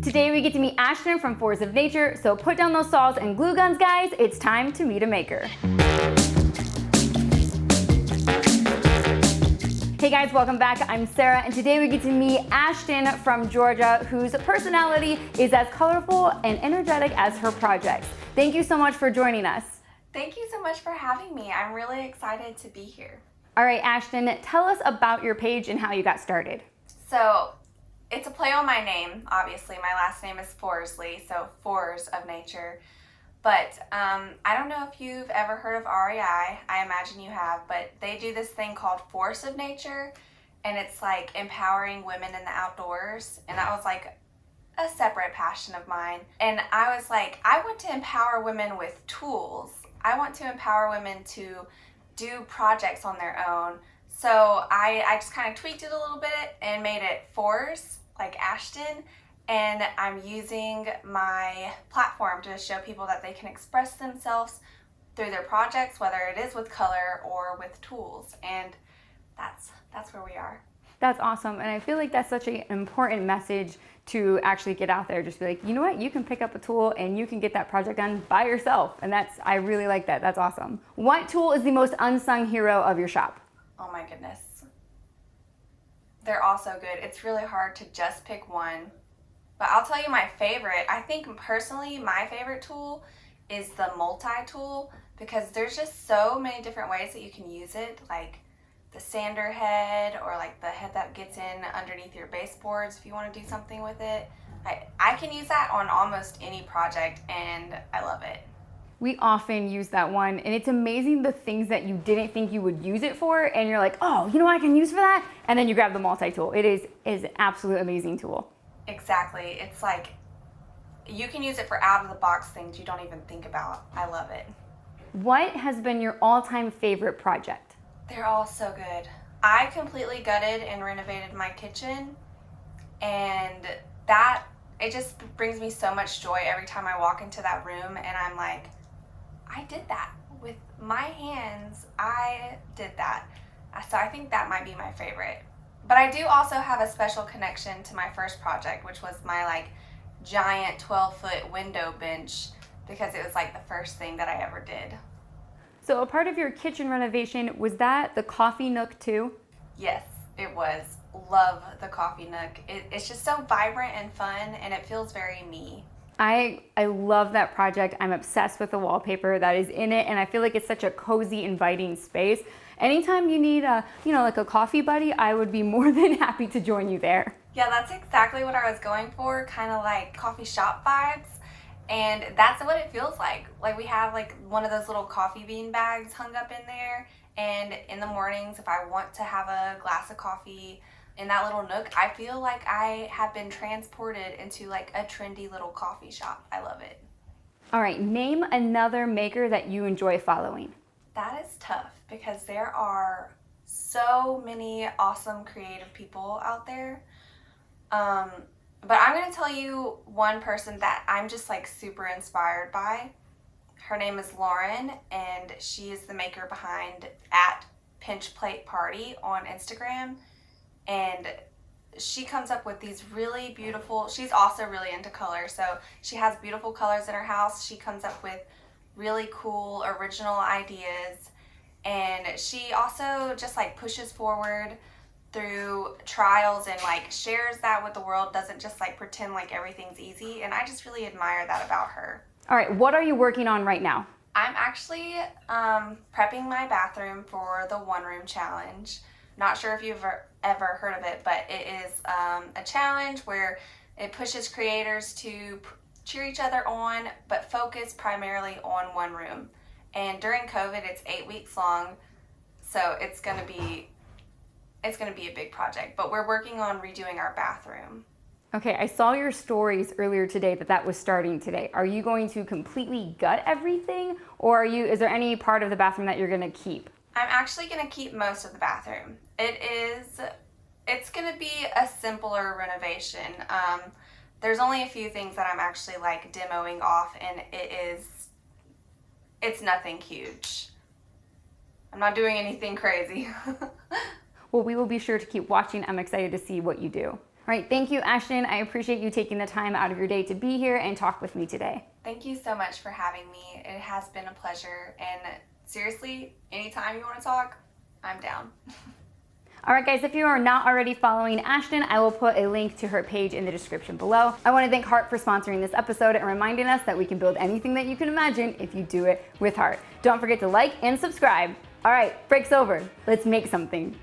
Today we get to meet Ashton from Force of Nature, so put down those saws and glue guns, guys. It's time to meet a maker. Hey guys, welcome back. I'm Sarah, and today we get to meet Ashton from Georgia, whose personality is as colorful and energetic as her projects. Thank you so much for joining us. Thank you so much for having me. I'm really excited to be here. All right, Ashton, tell us about your page and how you got started. So, it's a play on my name, obviously. My last name is Forsley, so Force of Nature. But I don't know if you've ever heard of REI. I imagine you have, but they do this thing called Force of Nature, and it's like empowering women in the outdoors. And that was like a separate passion of mine. And I was like, I want to empower women with tools. I want to empower women to do projects on their own. So I just kind of tweaked it a little bit and made it Force, like Ashton, and I'm using my platform to show people that they can express themselves through their projects, whether it is with color or with tools, and that's where we are. That's awesome, and I feel like that's such an important message to actually get out there. Just be like, you know what, you can pick up a tool and you can get that project done by yourself, and I really like that. That's awesome. What tool is the most unsung hero of your shop? Oh my goodness. They're all so good. It's really hard to just pick one. But I'll tell you my favorite. I think personally my favorite tool is the multi-tool, because there's just so many different ways that you can use it, like the sander head, or like the head that gets in underneath your baseboards if you want to do something with it. I can use that on almost any project, and I love it. We often use that one, and it's amazing the things that you didn't think you would use it for, and you're like, oh, you know what I can use for that? And then you grab the multi-tool. It is an absolute amazing tool. Exactly. It's like you can use it for out-of-the-box things you don't even think about. I love it. What has been your all-time favorite project? They're all so good. I completely gutted and renovated my kitchen, and it just brings me so much joy every time I walk into that room, and I'm like, I did that with my hands. I did that. So I think that might be my favorite. But I do also have a special connection to my first project, which was my like giant 12-foot window bench, because it was like the first thing that I ever did. So a part of your kitchen renovation, was that the coffee nook too? Yes, it was. Love the coffee nook. It's just so vibrant and fun, and it feels very me. I love that project. I'm obsessed with the wallpaper that is in it, and I feel like it's such a cozy, inviting space. Anytime you need like a coffee buddy, I would be more than happy to join you there. Yeah, that's exactly what I was going for, kind of like coffee shop vibes. And that's what it feels like. Like we have like one of those little coffee bean bags hung up in there. And in the mornings, if I want to have a glass of coffee in that little nook, I feel like I have been transported into like a trendy little coffee shop. I love it. All right, name another maker that you enjoy following. That is tough, because there are so many awesome creative people out there. But I'm going to tell you one person that I'm just like super inspired by. Her name is Lauren, and she is the maker behind @PinchPlateParty on Instagram. And she comes up with these really beautiful, she's also really into color, so she has beautiful colors in her house. She comes up with really cool original ideas, and she also just like pushes forward through trials and like shares that with the world, doesn't just like pretend like everything's easy, and I just really admire that about her. All right, what are you working on right now? I'm actually prepping my bathroom for the One Room Challenge. Not sure if you've ever heard of it, but it is a challenge where it pushes creators to cheer each other on, but focus primarily on one room. And during COVID, it's 8 weeks long, so it's gonna be a big project. But we're working on redoing our bathroom. Okay, I saw your stories earlier today that was starting today. Are you going to completely gut everything, or is there any part of the bathroom that you're gonna keep? I'm actually gonna keep most of the bathroom. It's gonna be a simpler renovation. There's only a few things that I'm actually like demoing off, and it's nothing huge. I'm not doing anything crazy. Well, we will be sure to keep watching. I'm excited to see what you do. All right, thank you, Ashton. I appreciate you taking the time out of your day to be here and talk with me today. Thank you so much for having me. It has been a pleasure. And seriously, anytime you want to talk, I'm down. All right, guys, if you are not already following Ashton, I will put a link to her page in the description below. I want to thank HART for sponsoring this episode and reminding us that we can build anything that you can imagine if you do it with HART. Don't forget to like and subscribe. All right, break's over. Let's make something.